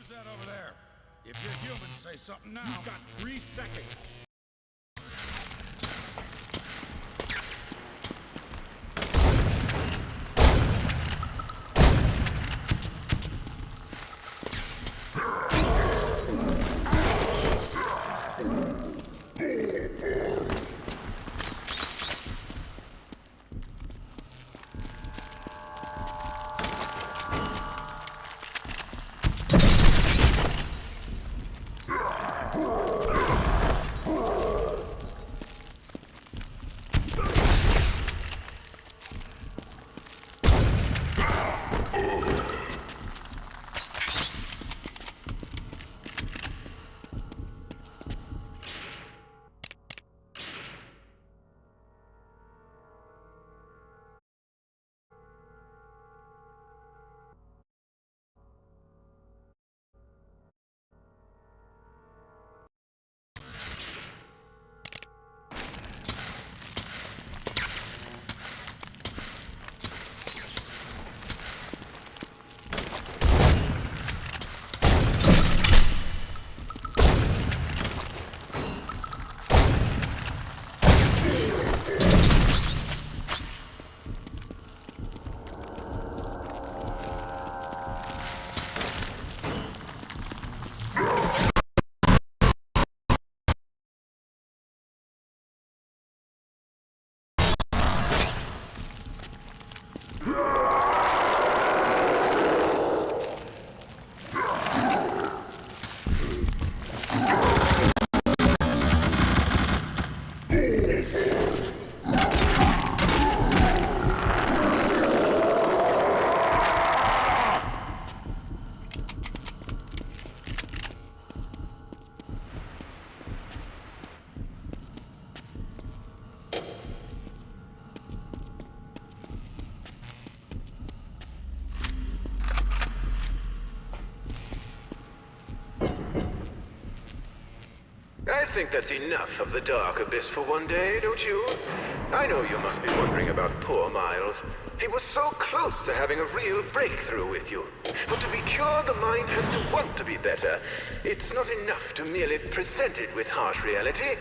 Who's that over there? If you're human, say something now. You've got 3 seconds. I think that's enough of the dark abyss for one day, don't you? I know you must be wondering about poor Miles. He was so close to having a real breakthrough with you. But to be cured, the mind has to want to be better. It's not enough to merely present it with harsh reality.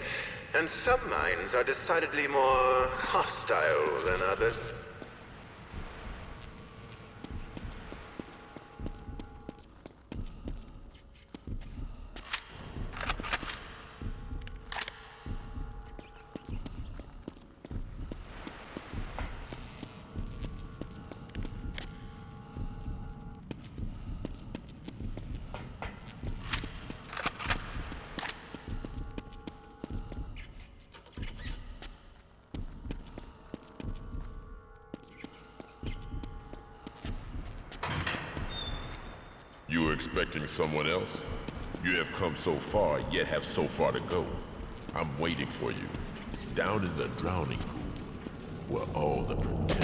And some minds are decidedly more hostile than others. You were expecting someone else? You have come so far, yet have so far to go. I'm waiting for you, down in the drowning pool, where all the pretenders.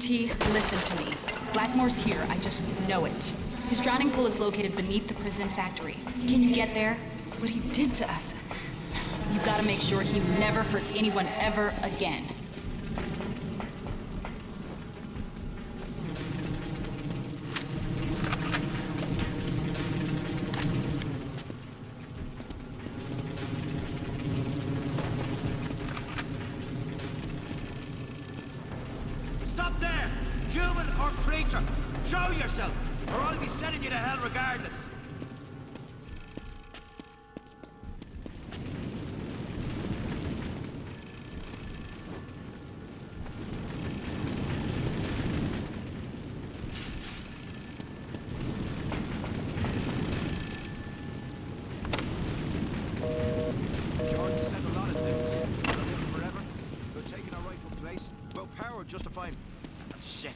T, listen to me. Blackmore's here, I just know it. His drowning pool is located beneath the prison factory. Can you get there? What he did to us. You gotta make sure he never hurts anyone ever again. creature! Show yourself, or I'll be sending you to hell regardless! Jordan says a lot of things. They'll live forever. They're taking our rightful place. About power justifying... Shit.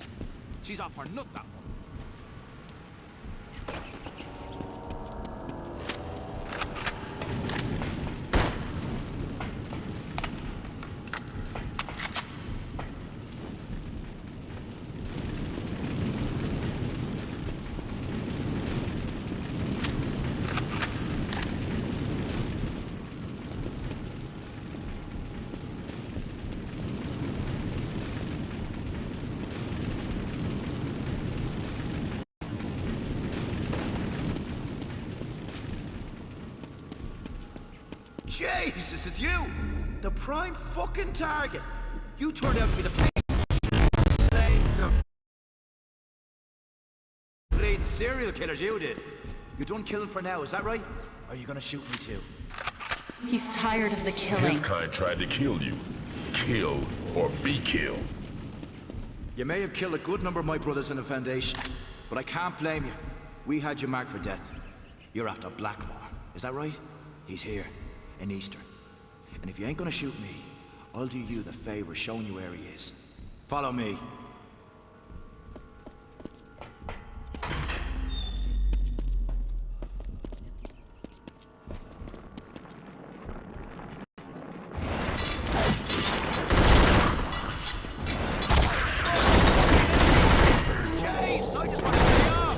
She's off her nut, that one. Jesus, it's you! The prime fucking target! You turned out to be the bleeding serial killers, you did. You're done killing for now, is that right? Or are you gonna shoot me too? He's tired of the killing. His kind tried to kill you. Kill or be killed. You may have killed a good number of my brothers in the Foundation, but I can't blame you. We had you marked for death. You're after Blackmore, is that right? He's here, in Eastern. And if you ain't gonna shoot me, I'll do you the favor of showing you where he is. Follow me. Jeez, I just want to stay off.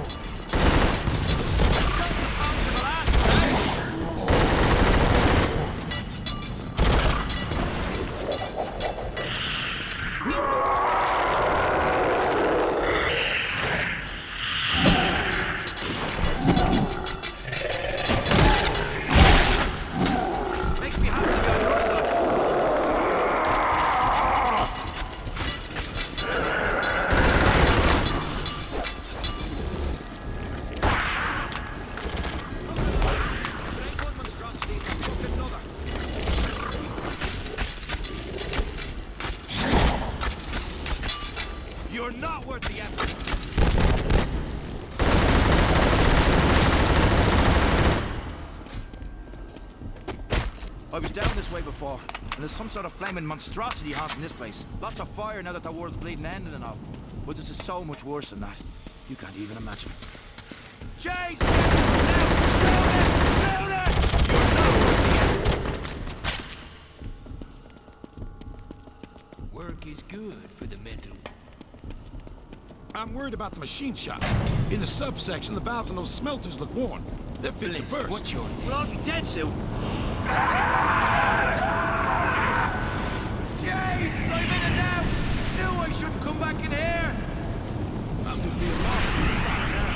Makes me happy to be on your side. You're not worth the effort. I was down this way before, and there's some sort of flaming monstrosity haunting this place. Lots of fire now that the world's bleeding ended and all. But this is so much worse than that. You can't even imagine. Jason! Shoot it! Shoot it! You're not worth the effort. Work is good for the mental. I'm worried about the machine shop. In the subsection, the valves on those smelters look worn. They're fit to Listen, burst. what's your name? We'll all be dead soon. Jesus, I'm in it now! Knew I shouldn't come back in here! I'm just being lost too far now.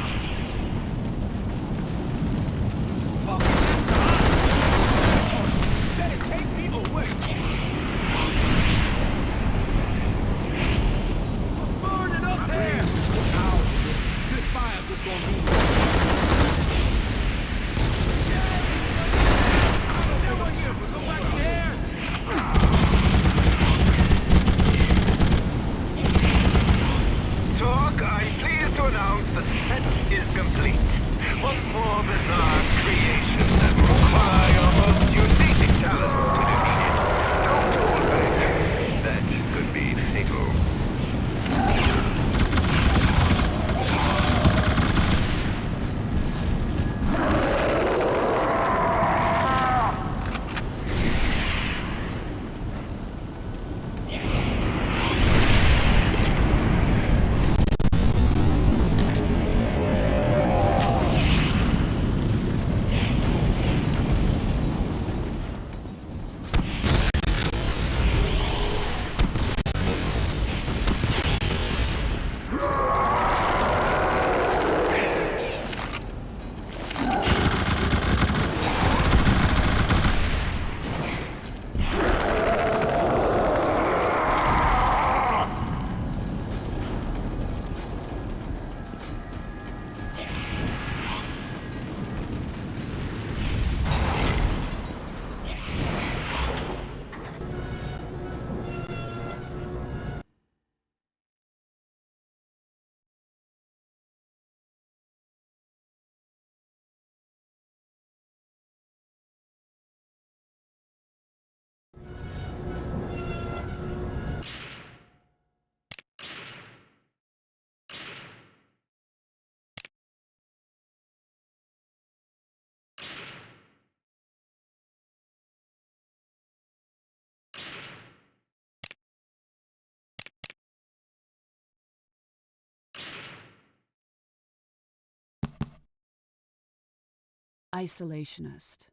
Fucking hell! Better take me away. I'm burning up here! Ow. This fire just gonna move. I don't know what you Isolationist.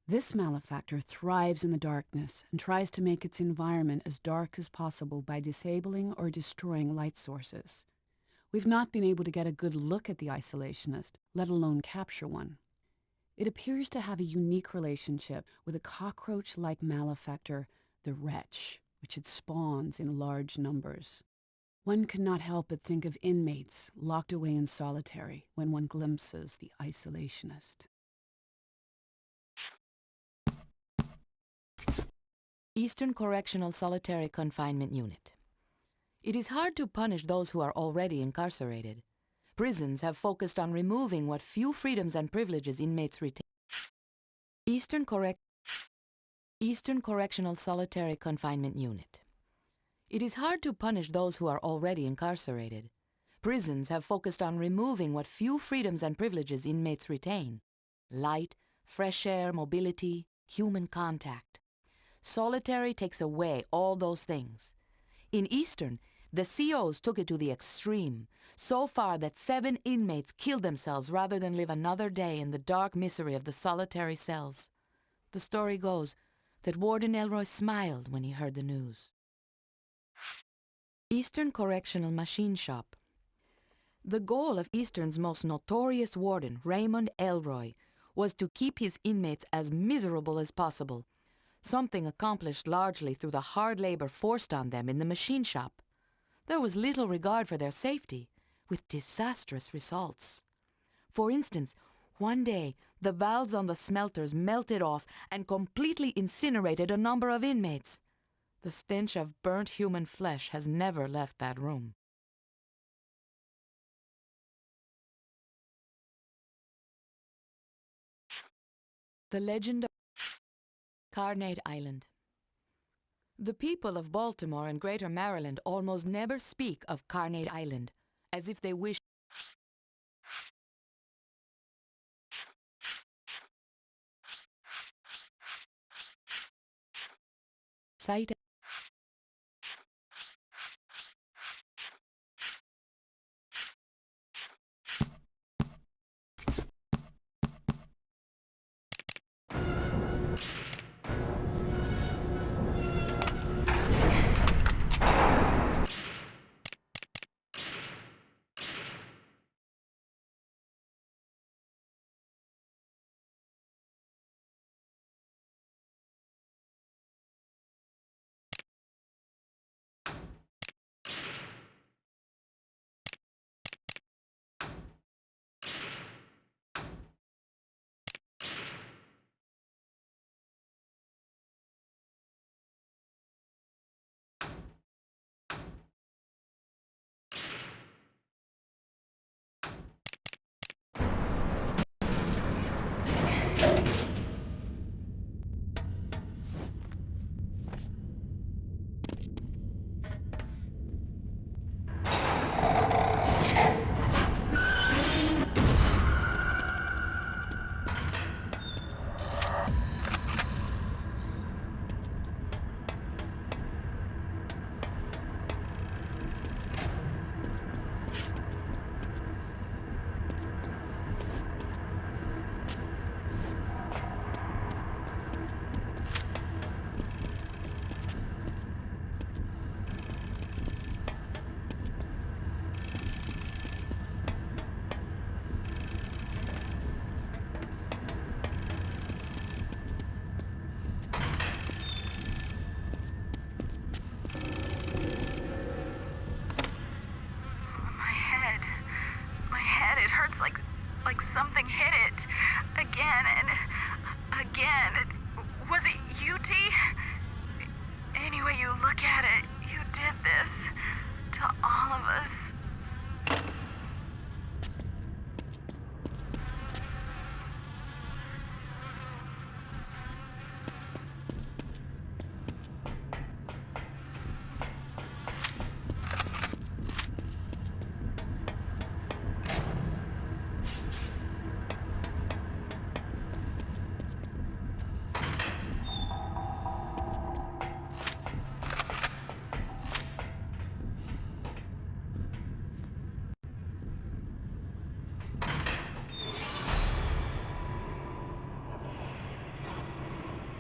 This malefactor thrives in the darkness and tries to make its environment as dark as possible by disabling or destroying light sources. We've not been able to get a good look at the isolationist, let alone capture one. It appears to have a unique relationship with a cockroach-like malefactor, the Wretch, which it spawns in large numbers. One cannot help but think of inmates locked away in solitary when one glimpses the isolationist. Eastern Correctional Solitary Confinement Unit. It is hard to punish those who are already incarcerated. Prisons have focused on removing what few freedoms and privileges inmates retain. Eastern Correctional Solitary Confinement Unit. It is hard to punish those who are already incarcerated. Prisons have focused on removing what few freedoms and privileges inmates retain. Light, fresh air, mobility, human contact. Solitary takes away all those things. In Eastern, the COs took it to the extreme, so far that 7 inmates killed themselves rather than live another day in the dark misery of the solitary cells. The story goes that Warden Elroy smiled when he heard the news. Eastern Correctional Machine Shop. The goal of Eastern's most notorious warden, Raymond Elroy, was to keep his inmates as miserable as possible, something accomplished largely through the hard labor forced on them in the machine shop. There was little regard for their safety, with disastrous results. For instance, one day, the valves on the smelters melted off and completely incinerated a number of inmates. The stench of burnt human flesh has never left that room. The Legend of Carnate Island. The people of Baltimore and Greater Maryland almost never speak of Carnate Island, as if they wish sight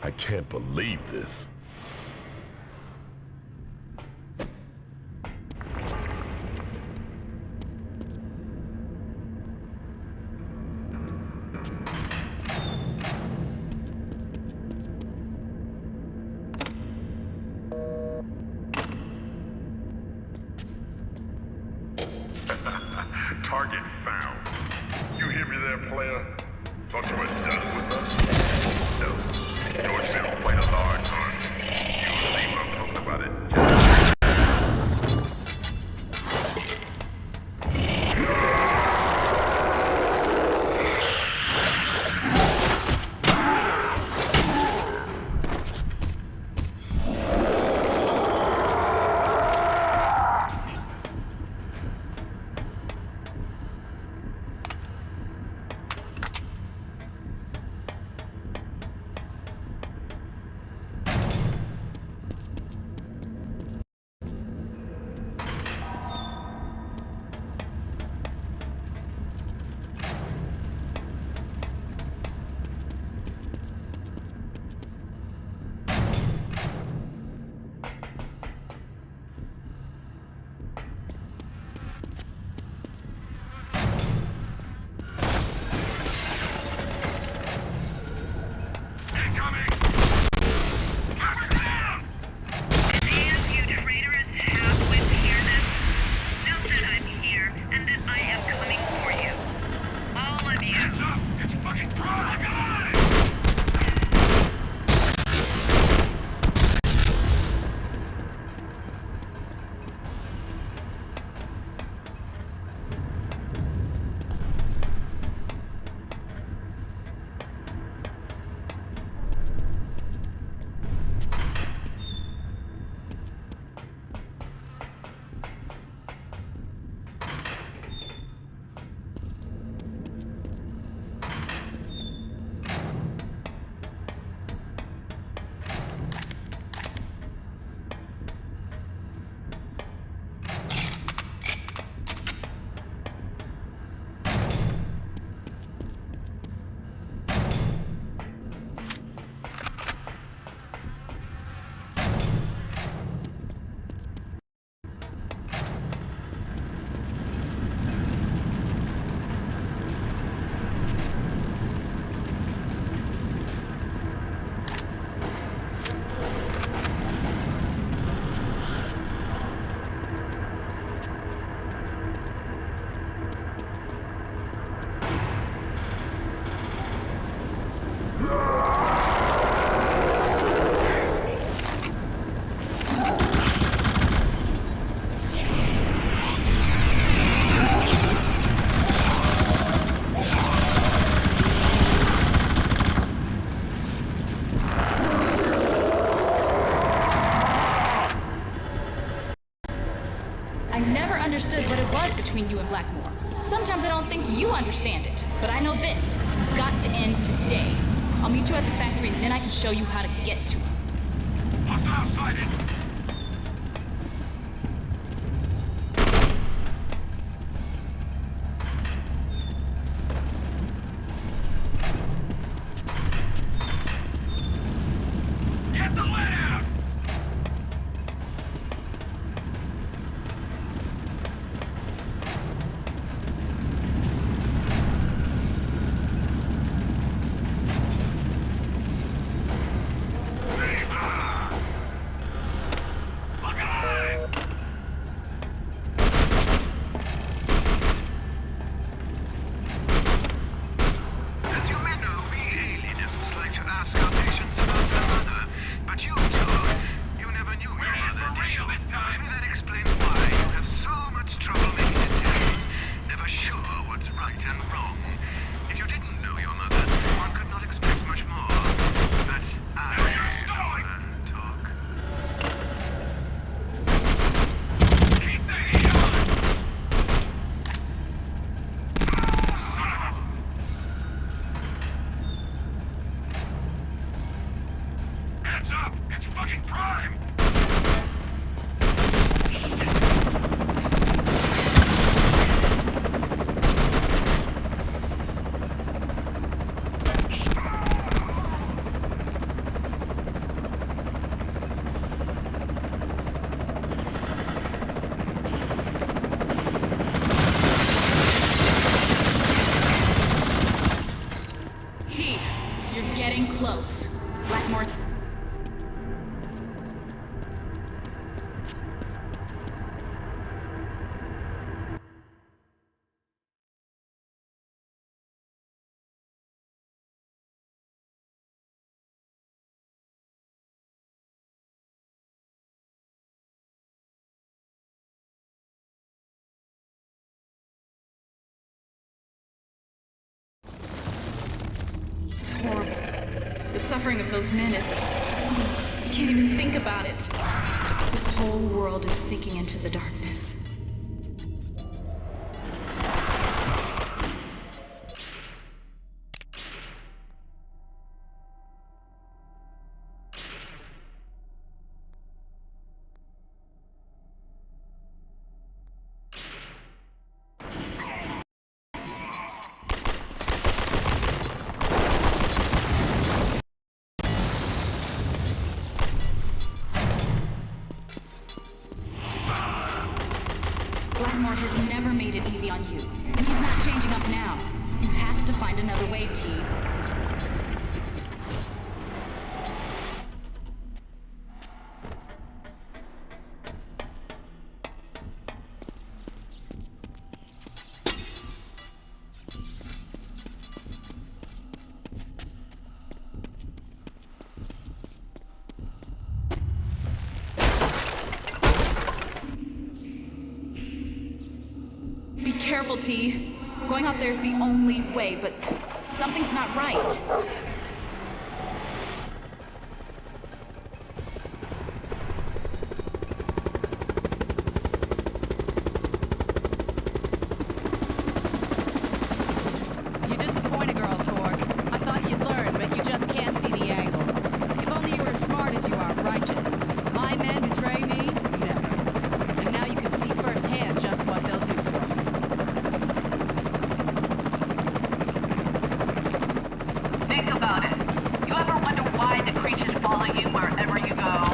I can't believe this. Target found. You hear me there, player? Thought you were done with us? No. Yours been quite a large one. You'll see what I'm talking about it. I never understood what it was between you and Blackmore. Sometimes I don't think you understand it, but I know this. It's got to end today. I'll meet you at the factory and then I can show you how to get to him. Hostile sighted! Get the layout! suffering of those men is... I can't even think about it. This whole world is sinking into the darkness. Blackmore has never made it easy on you, and he's not changing up now. You have to find another way, T. Be careful, T. Going out there's the only way, but something's not right. You disappoint a girl, Torg. I thought you'd learn, but you just can't see the angles. If only you were as smart as you are righteous. My men betray me? Never. And now you can see firsthand just what they'll do for me. Think about it. You ever wonder why the creatures follow you wherever you go?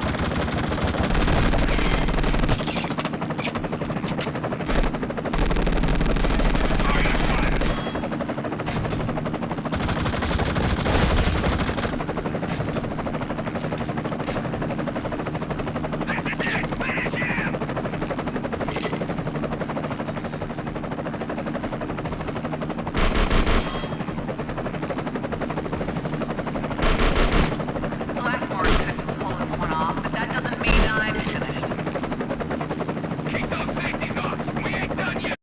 Blackmore couldn't pull this one off, but that doesn't mean I'm finished. Keep those safeties on. We ain't done yet.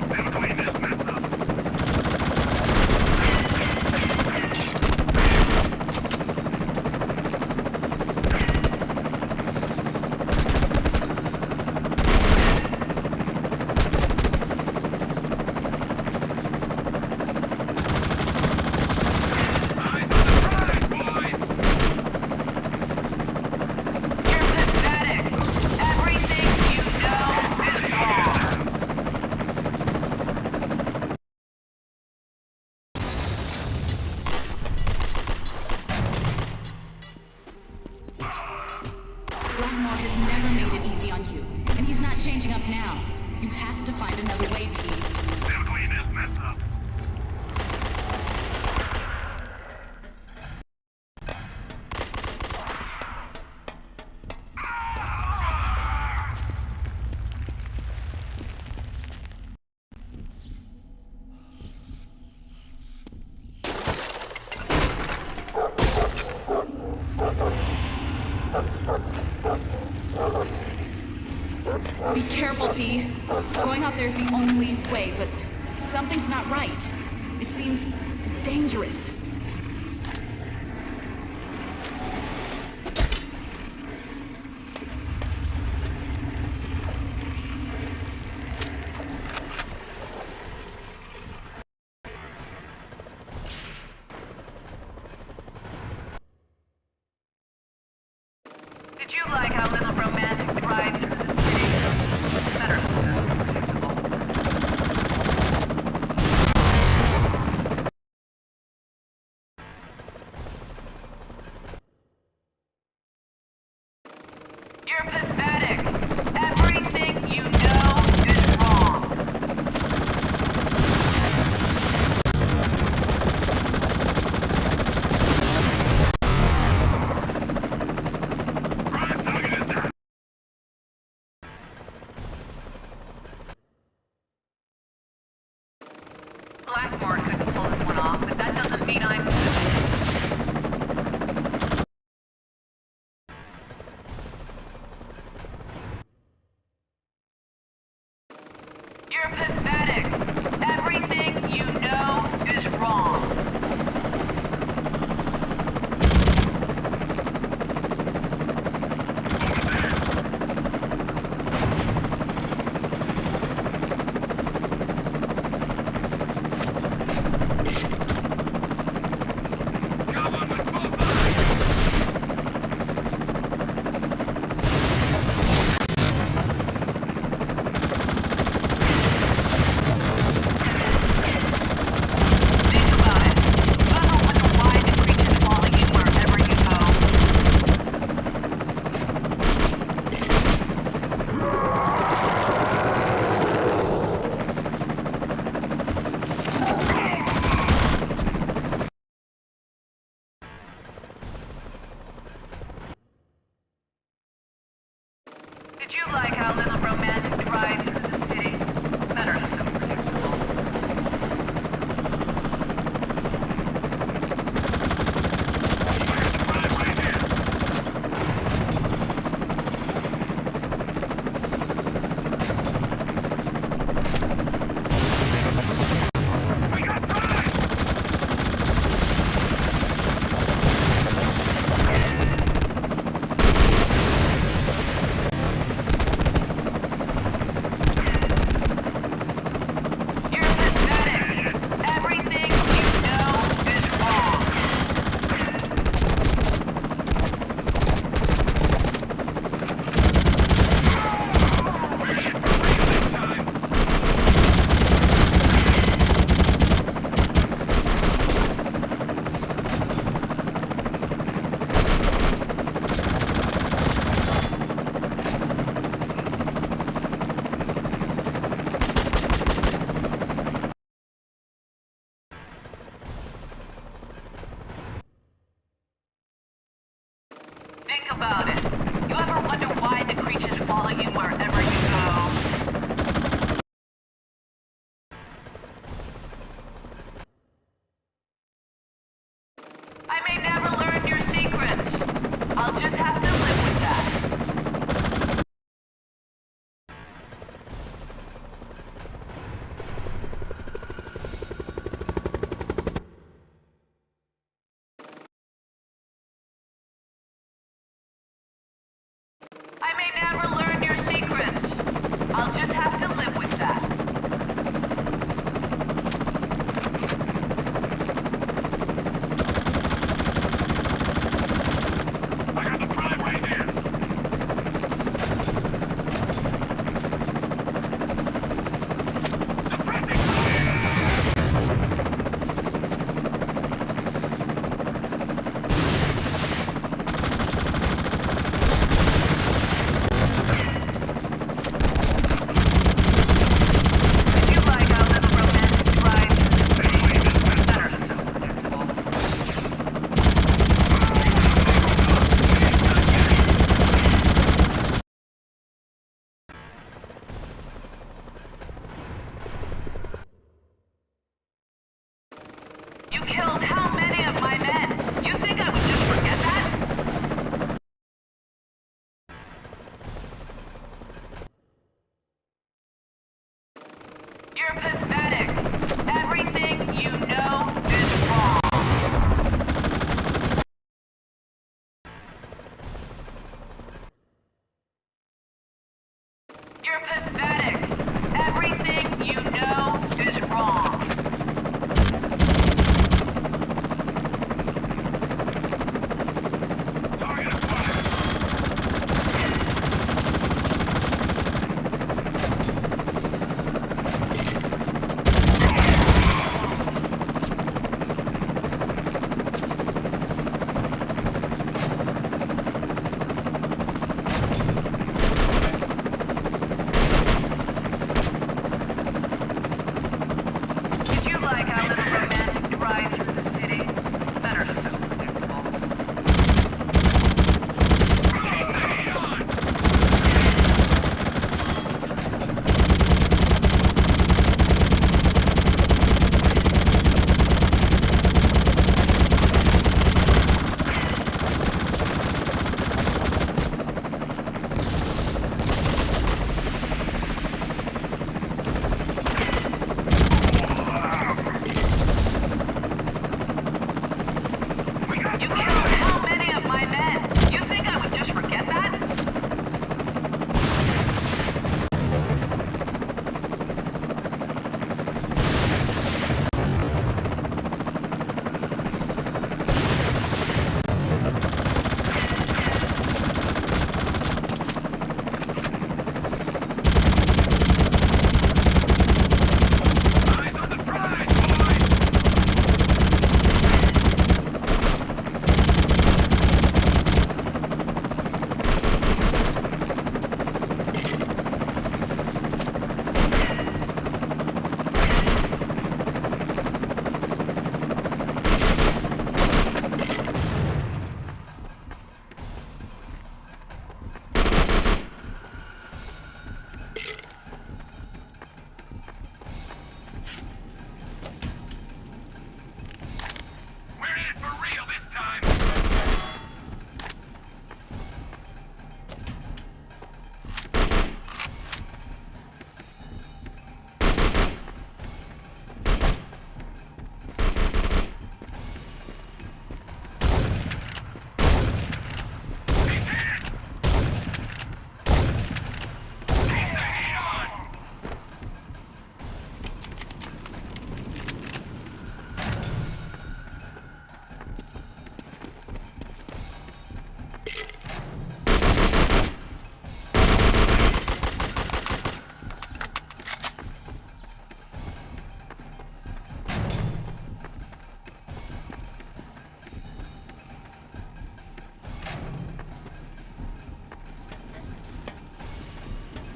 They'll clean this mess up. Eyes on the prize, boys! You're pathetic. Everything you know is wrong. Blackmore has never made it easy on you, and he's not changing up now. You have to find another way, T. They'll clean this mess up. Be careful, T. Going out there's the only way, but something's not right. It seems dangerous. Did you like how little romantic pride there is? Better. You're pathetic. Everything you know is wrong. Did you like our little romantic drive through the city? Men are so predictable. You're pathetic. Everything you know is wrong. Think about it. You ever wonder why the creatures follow you wherever you go? I may never learn your secrets. I'll just have to live with that. I may never learn your secrets. I'll just have to live with that. I got the prime right here. You like our little romantic drive through the city? Men are so predictable. You killed how many of my men? You think I would just forget that? You're pathetic. Everything you know is wrong. You're pathetic. Everything you know is wrong. Target acquired.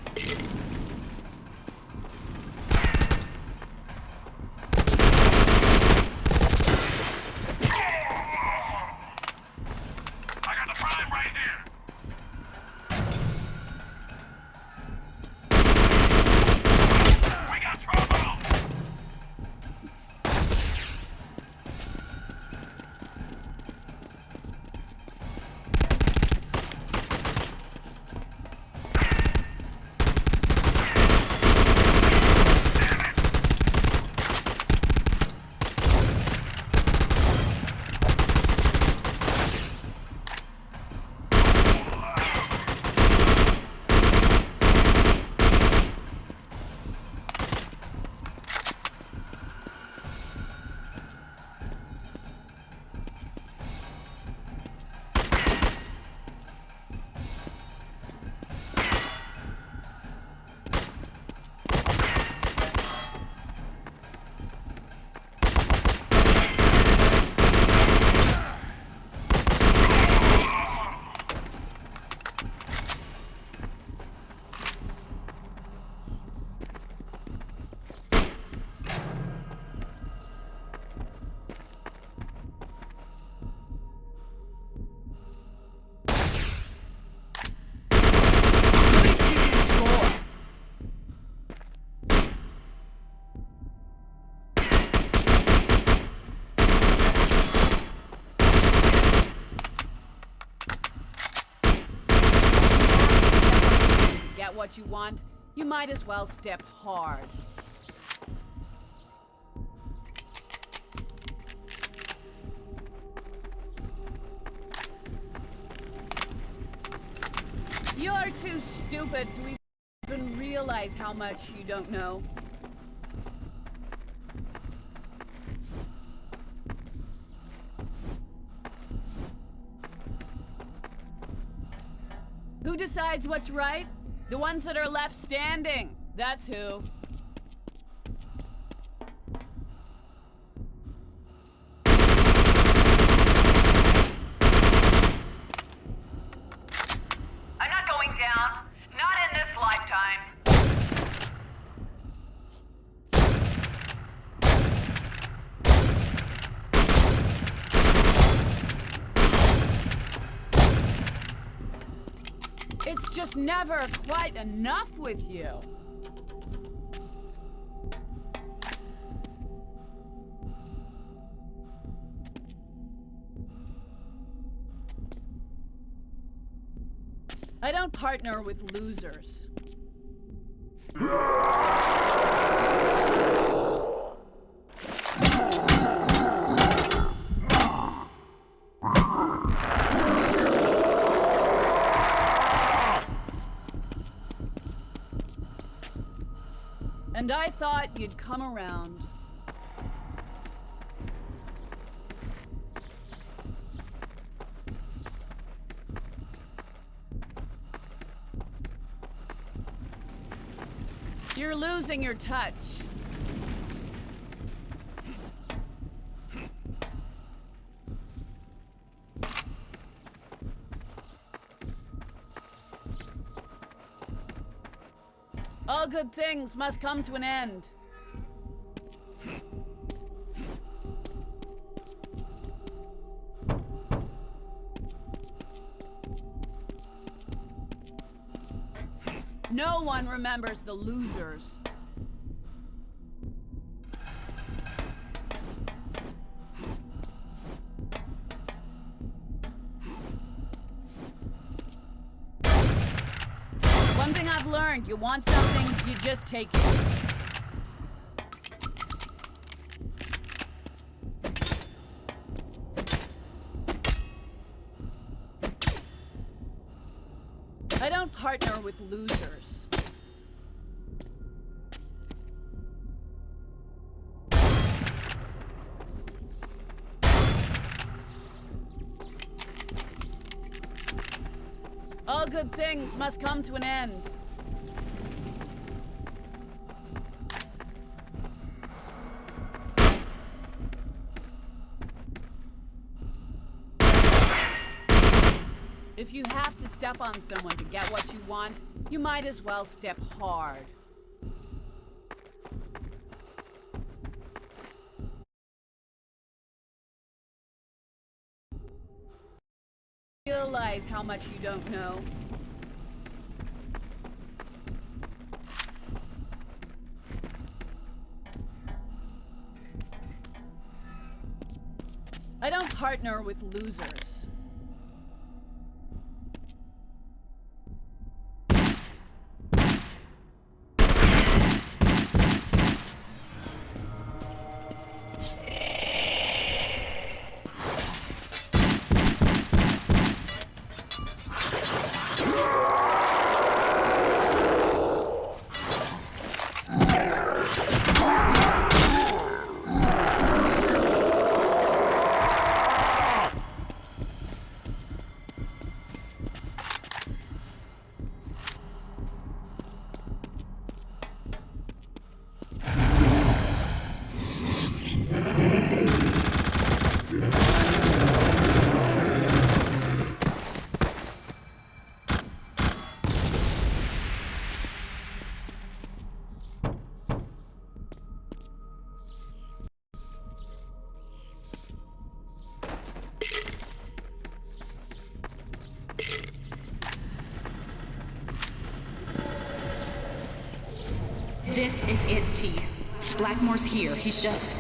I got the prime right here. We got trouble. Get what you want, you might as well step hard. You're too stupid to even realize how much you don't know. Who decides what's right? The ones that are left standing. That's who. I'm not going down. Not in this lifetime. It's just never quite enough with you. I don't partner with losers. And I thought you'd come around. You're losing your touch. All good things must come to an end. No one remembers the losers. One thing I've learned, you want something, you just take it. I don't partner with losers. All good things must come to an end. If If you have to step on someone to get what you want, you might as well step hard. Realize how much you don't know. I don't partner with losers. This is it, T. Blackmore's here. He's just...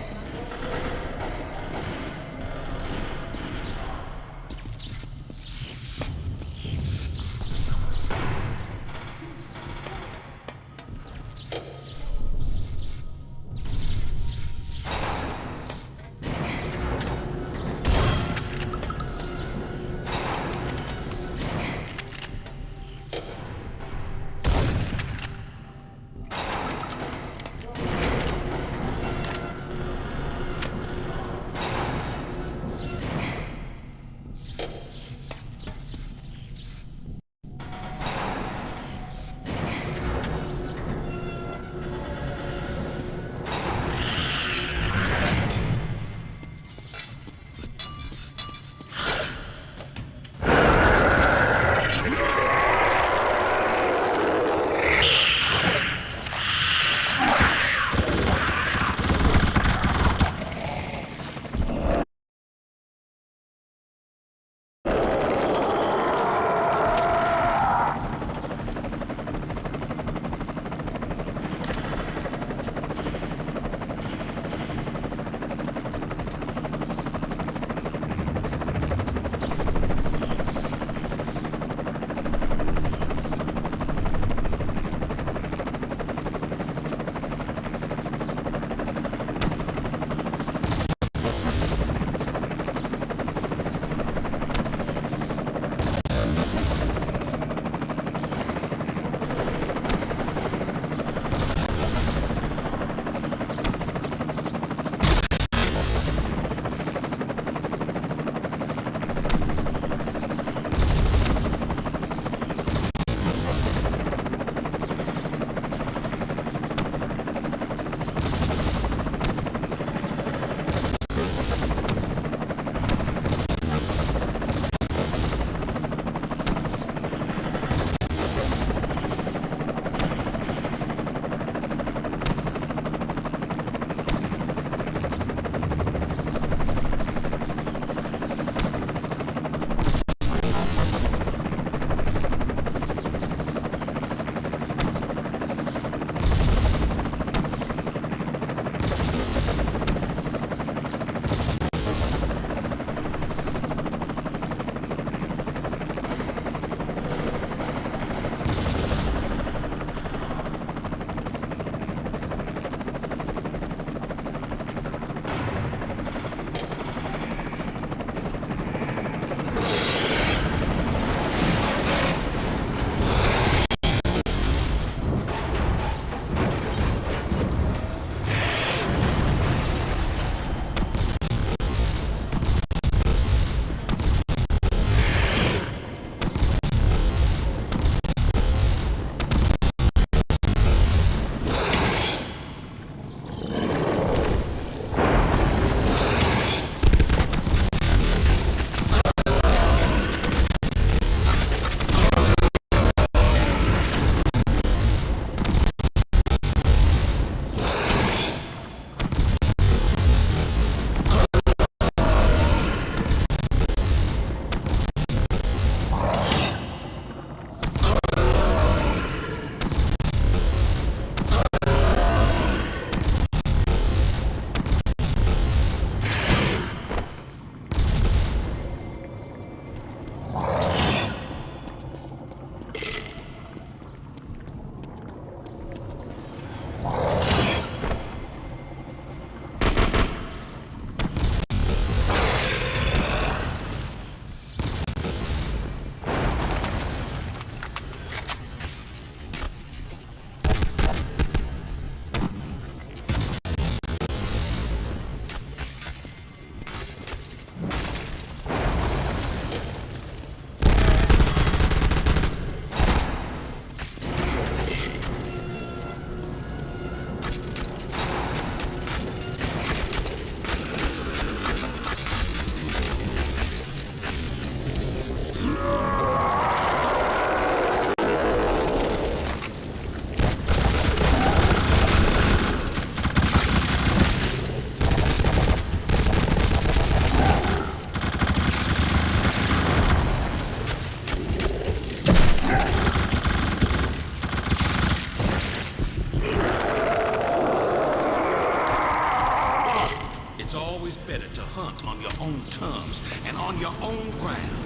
own terms and on your own ground.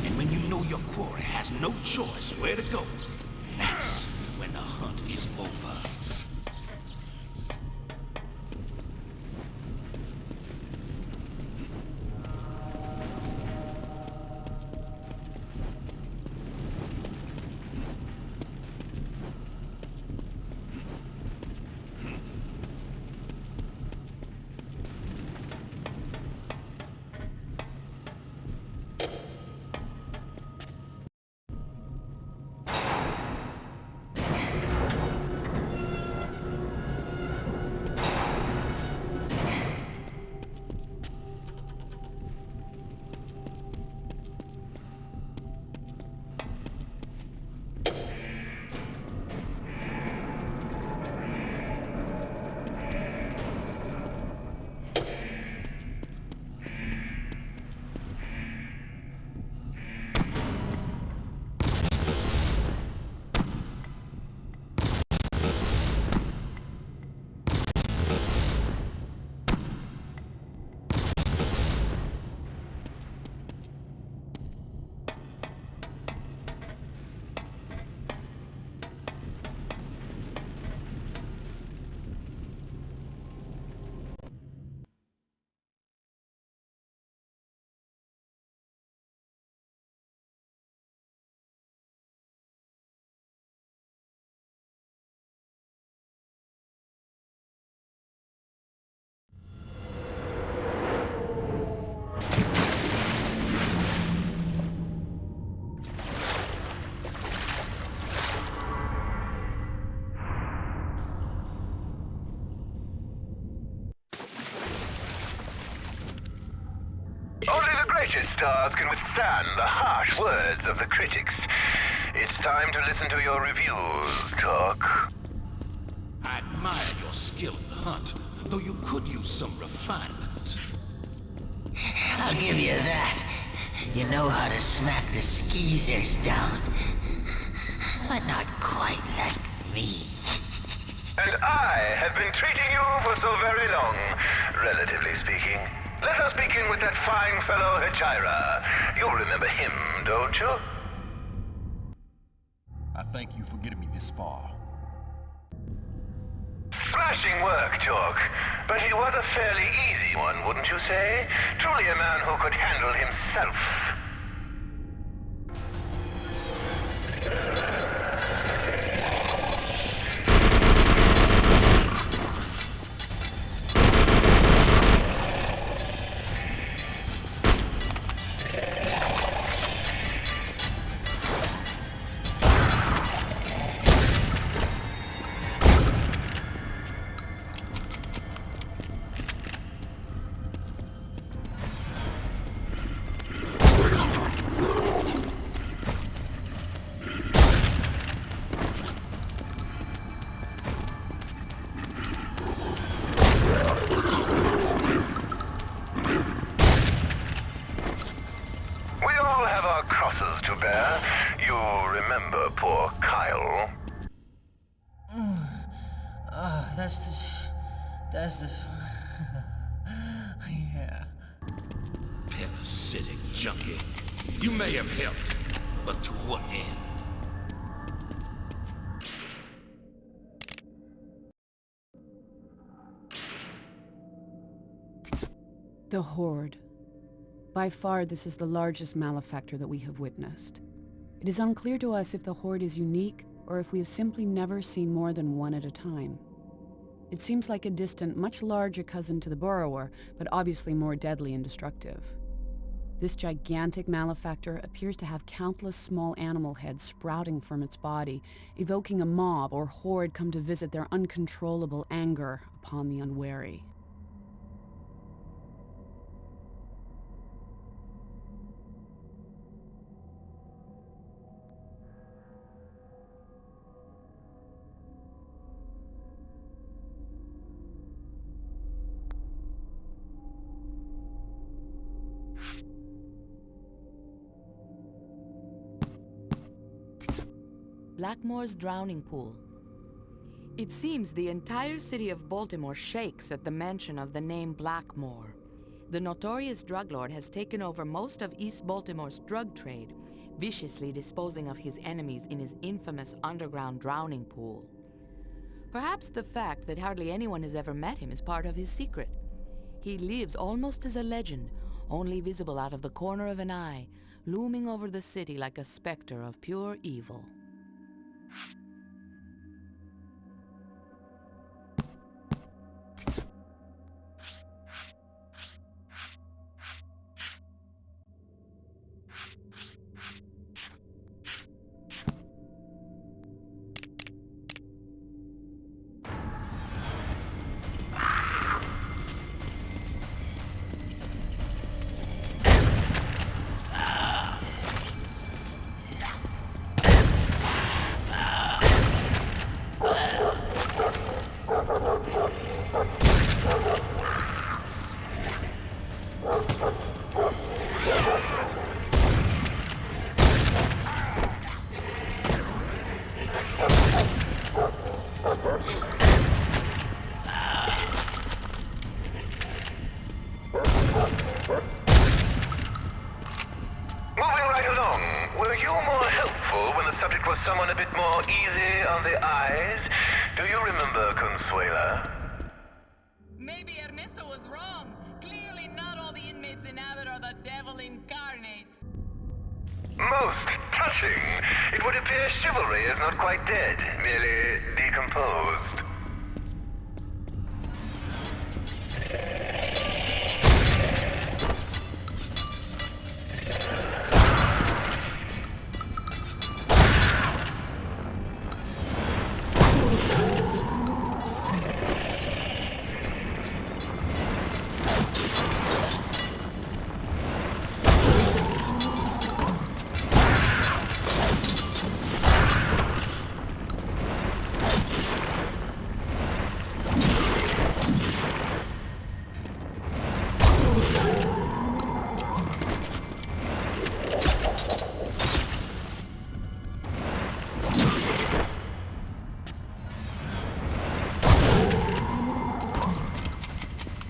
And when you know your quarry has no choice where to go, that's when the hunt is over. Only the greatest stars can withstand the harsh words of the critics. It's time to listen to your reviews, Talk. I admire your skill at the hunt, though you could use some refinement. I'll give you that. You know how to smack the skeezers down. But not quite like me. And I have been treating you for so very long, relatively speaking. Let us begin with that fine fellow Hachira. You remember him, don't you? I thank you for getting me this far. Smashing work, Talk. But he was a fairly easy one, wouldn't you say? Truly a man who could handle himself. That's the... yeah. Parasitic junkie. You may have helped, but to what end? The Horde. By far, this is the largest malefactor that we have witnessed. It is unclear to us if the Horde is unique, or if we have simply never seen more than one at a time. It seems like a distant, much larger cousin to the Borrower, but obviously more deadly and destructive. This gigantic malefactor appears to have countless small animal heads sprouting from its body, evoking a mob or horde come to visit their uncontrollable anger upon the unwary. Blackmore's drowning pool. It seems the entire city of Baltimore shakes at the mention of the name Blackmore. The notorious drug lord has taken over most of East Baltimore's drug trade, viciously disposing of his enemies in his infamous underground drowning pool. Perhaps the fact that hardly anyone has ever met him is part of his secret. He lives almost as a legend, only visible out of the corner of an eye, looming over the city like a specter of pure evil. Moving right along, were you more helpful when the subject was someone a bit more easy on the eyes? Do you remember Consuela? Maybe Ernesto was wrong. Clearly not all the inmates in Abbott are the devil incarnate. Most touching. It would appear chivalry is not quite dead, merely decomposed.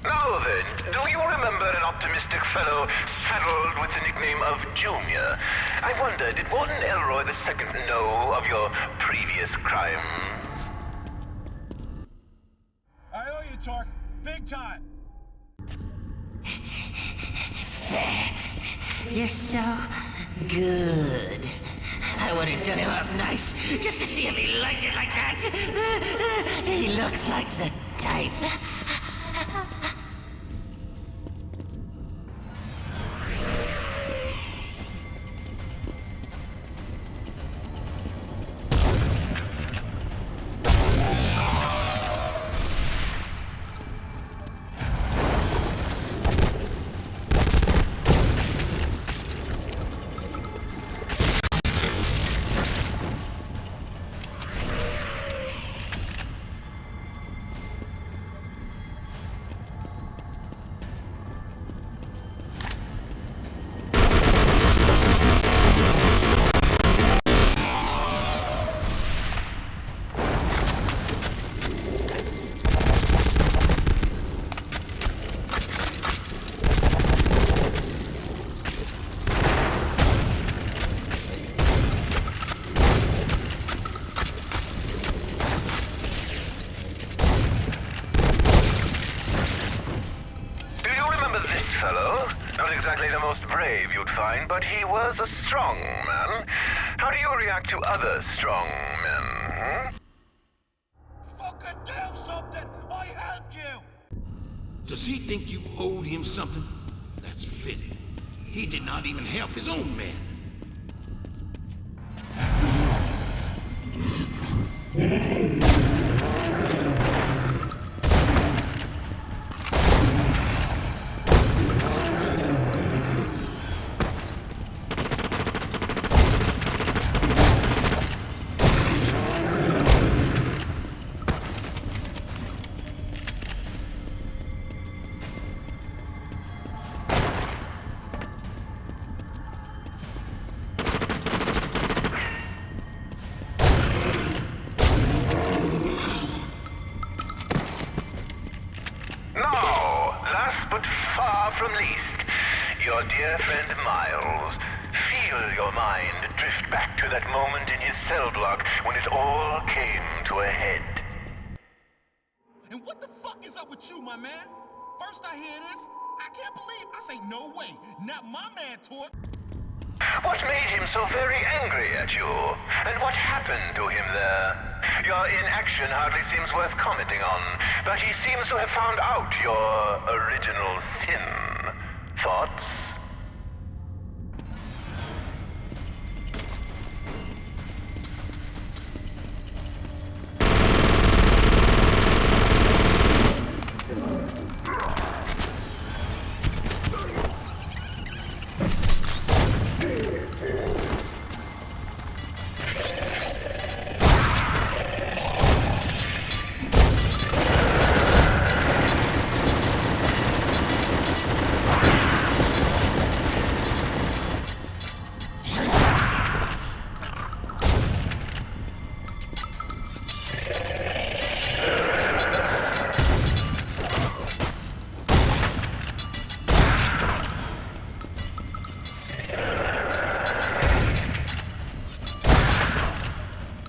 Now then, do you remember an optimistic fellow saddled with the nickname of Junior? I wonder, did Warden Elroy II know of your previous crimes? I owe you, Torque. Big time. You're so good. I would have done him up nice, just to see if he liked it like that. He looks like the type. Not exactly the most brave you'd find, but he was a strong man. How do you react to other strong men, Fucking do something! I helped you! Does he think you owed him something? That's fitting. He did not even help his own men. from least, your dear friend Miles. Feel your mind drift back to that moment in his cell block when it all came to a head. And what the fuck is up with you, my man? First I hear this, I can't believe. I say no way, not my man taught. What made him so very angry at you? And what happened to him there? Your inaction hardly seems worth commenting on, but he seems to have found out your original sin. Thoughts?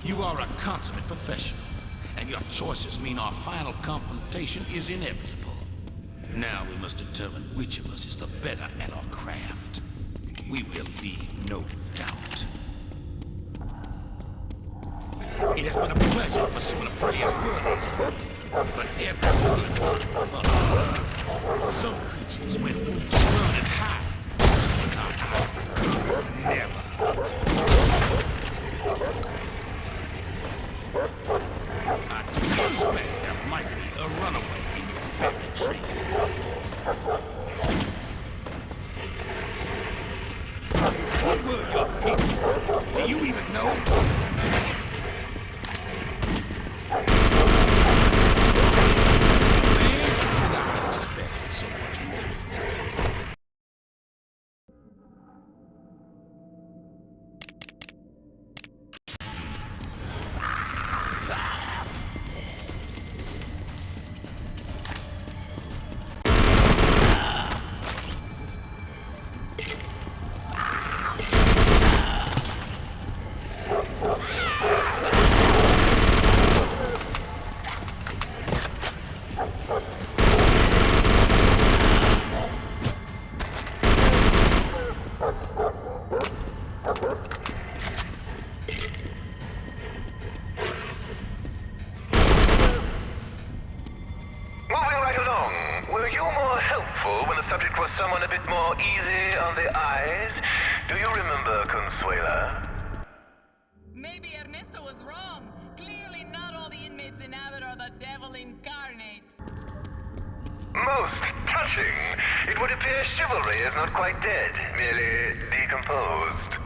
You are a consummate professional, and your choices mean our final confrontation is inevitable. Now we must determine which of us is the better at our craft. We will leave no doubt. It has been a pleasure pursuing a prey's world, but every some creatures went to run and hide, but not I. Never. I do suspect there might be a runaway in your family tree. What were your people? Do you even know? Man, I expected so much more from you. subject was someone a bit more easy on the eyes. Do you remember, Consuela? Maybe Ernesto was wrong. Clearly not all the inmates in Abbott are the devil incarnate. Most touching. It would appear chivalry is not quite dead, merely decomposed.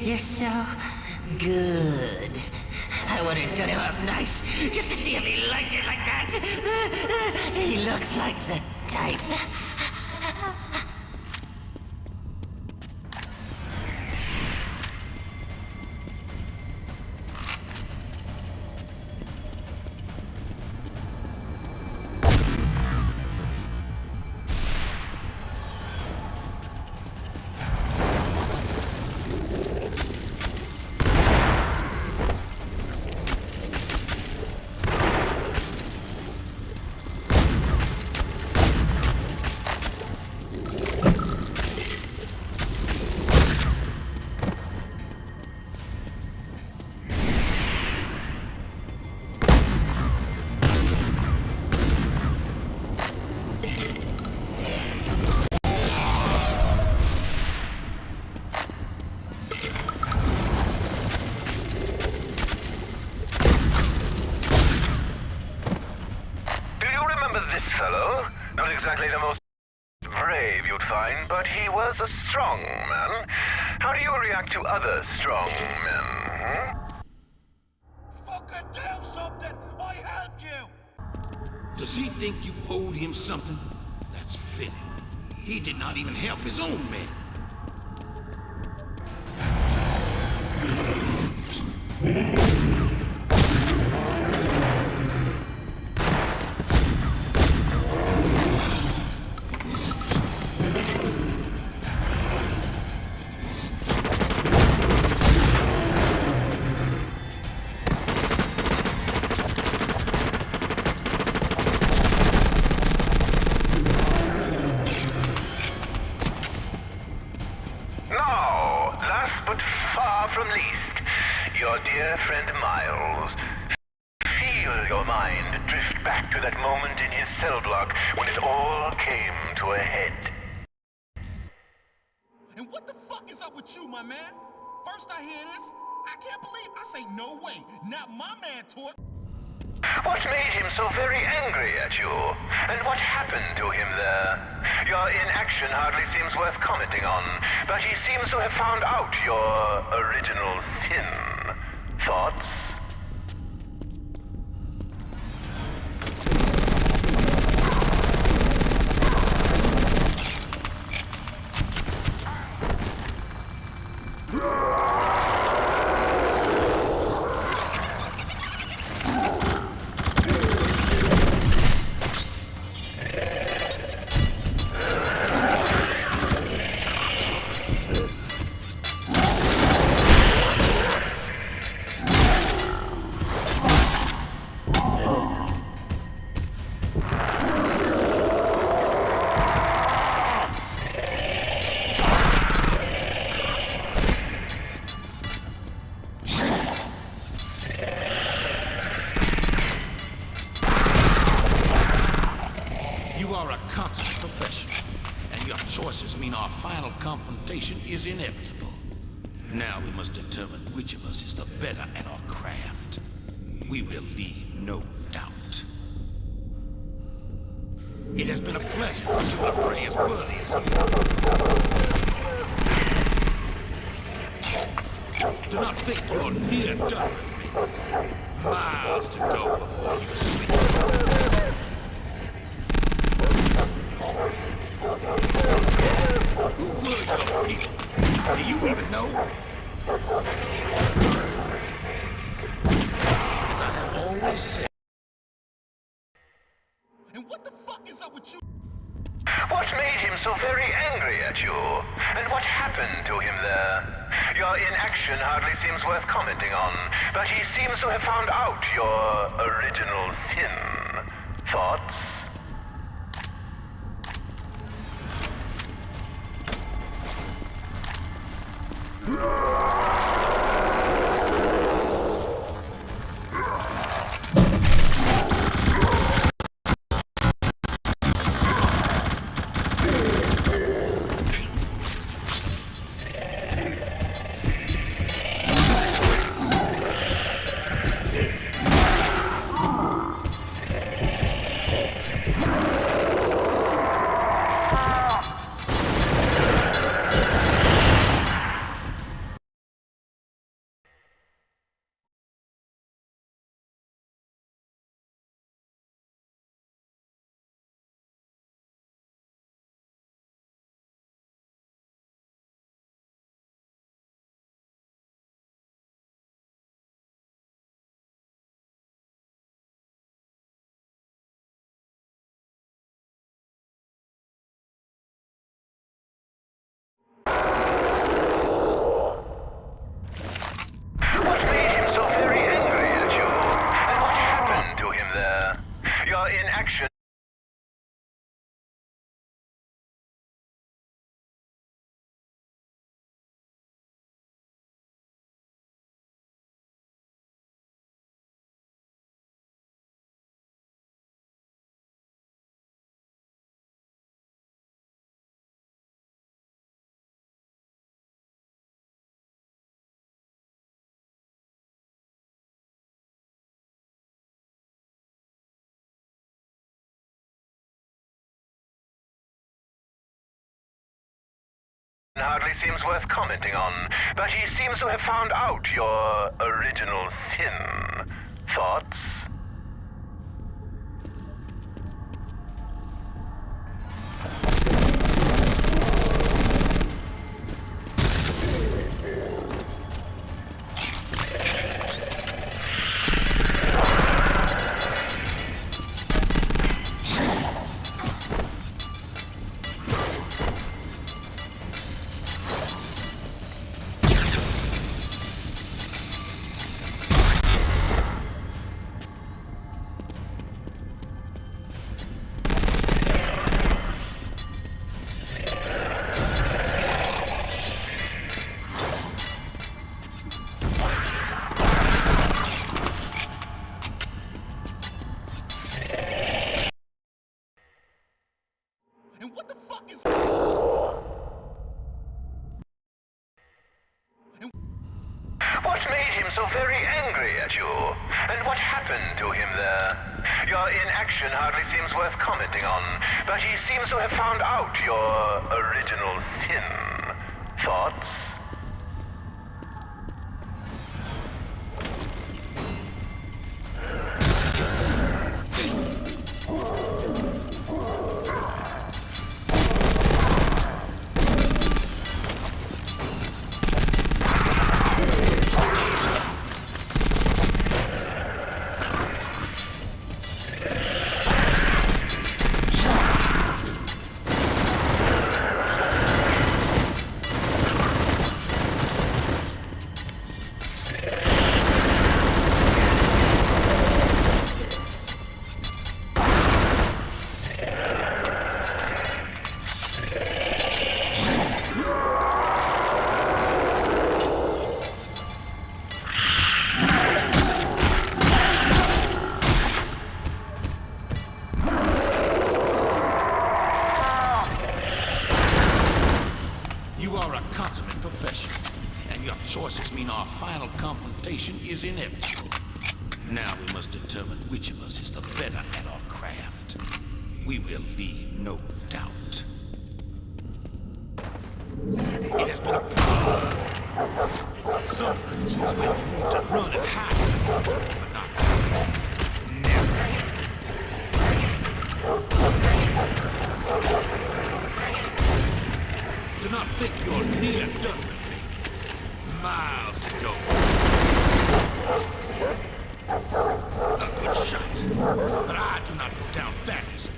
You're so good. I would have done him up nice, just to see if he liked it like that. He looks like the type. Do you remember this fellow? Not exactly the most brave you'd find, but he was a strong man. How do you react to other strong men, hmm? Fucking do something! I helped you! Does he think you owed him something? That's fitting. He did not even help his own men. Now, last but far from least, your dear friend Miles. Feel your mind drift back to that moment in his cell block when it all came to a head. And what the fuck is up with you, my man? First I hear this, I can't believe I say no way. Not my man taught. What made him so very angry at you? And what happened to him there? Your inaction hardly seems worth commenting on, but he seems to have found out your original sin. Thoughts? You are a consummate professional, and your choices mean our final confrontation is inevitable. Now we must determine which of us is the better at our craft. We will leave no doubt. It has been a pleasure to pursue a prey as worthy as you. Do not think you're near done with me. Miles to go before you sleep. Who were your people? Do you even know? As I have always said. And what the fuck is up with you? What made him so very angry at you? And what happened to him there? Your inaction hardly seems worth commenting on, but he seems to have found out your original sin. Thoughts? Hardly seems worth commenting on, but he seems to have found out your original sin. Thoughts? And what the fuck is... What made him so very angry at you? And what happened to him there? Your inaction hardly seems worth commenting on, but he seems to have found out your original sin. Thoughts? You are a consummate professional, and your choices mean our final confrontation is inevitable. Now we must determine which of us is the better at our craft. We will leave no doubt. It has been a problem. Some creatures will need to run and hide, but not do not think you're near done with me. Miles to go. A good shot, but I do not go down that easily.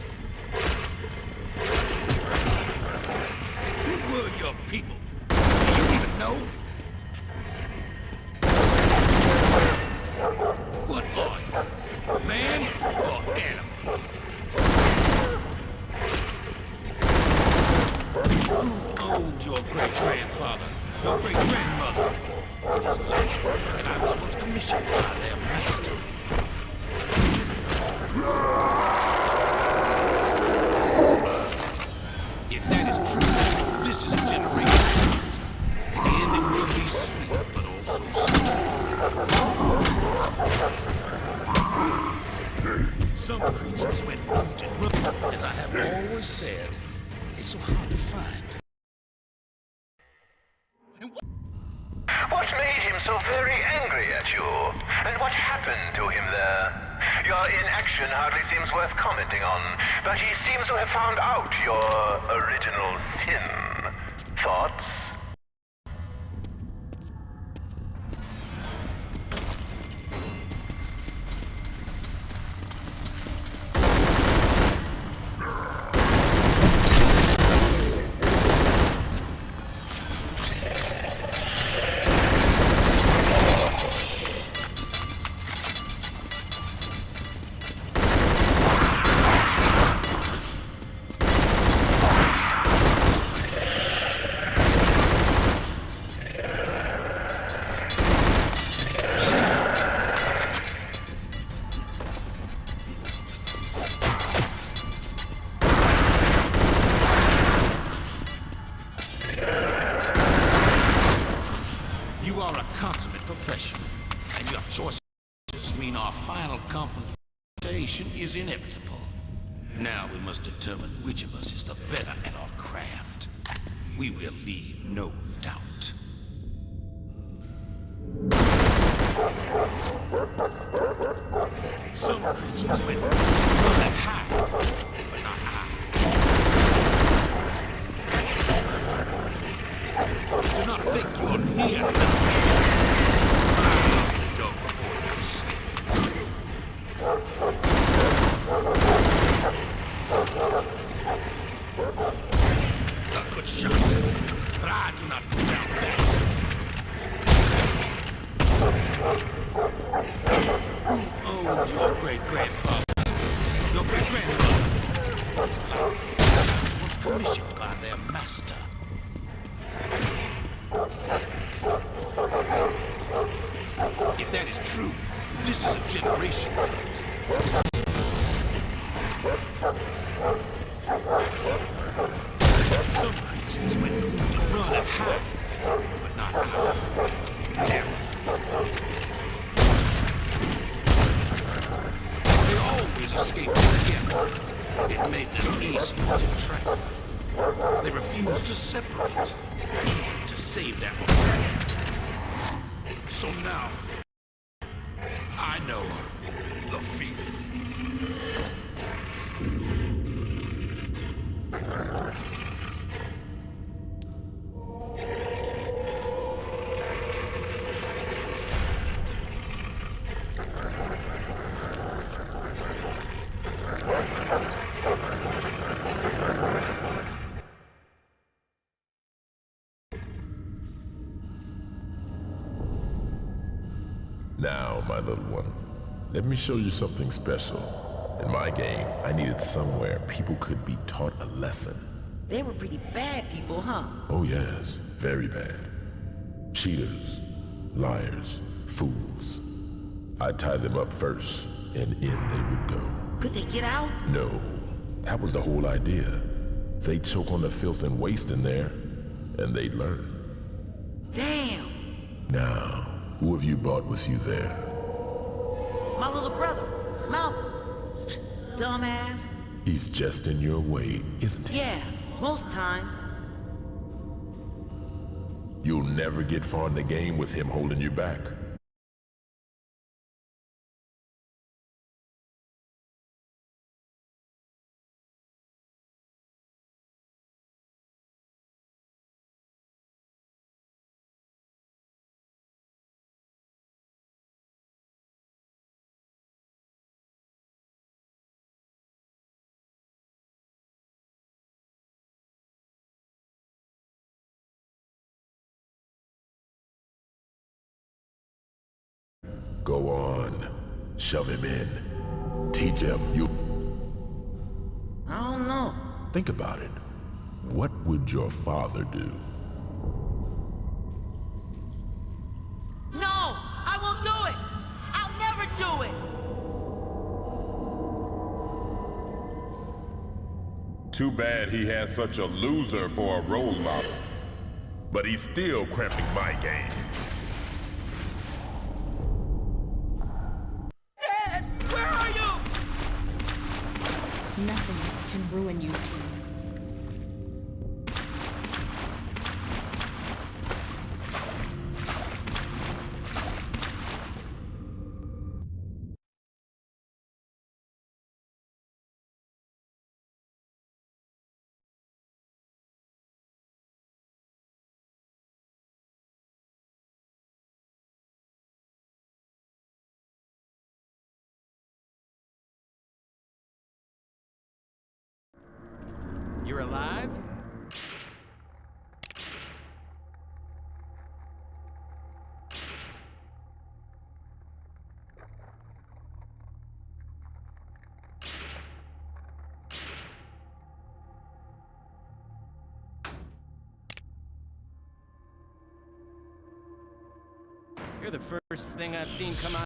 Who were your people? Do you even know? What are you? Man or animal? Who owned your great-grandfather, your great-grandmother? It is late, and I was once commissioned by their master. If that is true, this is a generation. The ending will be sweet, but also sad. Some creatures went root, as I have always said. It's so hard to find. What made him so very angry at you? And what happened to him there? Your inaction hardly seems worth commenting on, but he seems to have found out your original sin. Thoughts? You are a consummate professional, and your choices mean our final confrontation is inevitable. Now we must determine which of us is the better at our craft. we will leave no doubt. Some creatures went running high, but not I. Do not think you're near enough. I must have done before you sleep. A good shot, but I do not doubt that. Who owned your great-grandfather? Your great-grandmother? These lions was commissioned by their master. If that is true, this is a generation old. Some creatures went to run and hide, but not I. Damn it. They always escaped together. It made them easy to track. They refused to separate, to save their own. So now, I know the feeling. Now, my little one, let me show you something special. In my game, I needed somewhere people could be taught a lesson. They were pretty bad people, huh? Oh yes, very bad. Cheaters, liars, fools. I'd tie them up first, and in they would go. Could they get out? No, that was the whole idea. They'd choke on the filth and waste in there, and they'd learn. Damn! Now, who have you brought with you there? My little brother, Malcolm. Dumbass. He's just in your way, isn't he? Yeah, most times. You'll never get far in the game with him holding you back. Go on. Shove him in. Teach him. You... I don't know. Think about it. What would your father do? No! I won't do it! I'll never do it! Too bad he has such a loser for a role model. But he's still cramping my game. Dad! Where are you? Nothing can ruin you, T. You're alive? You're the first thing I've seen come out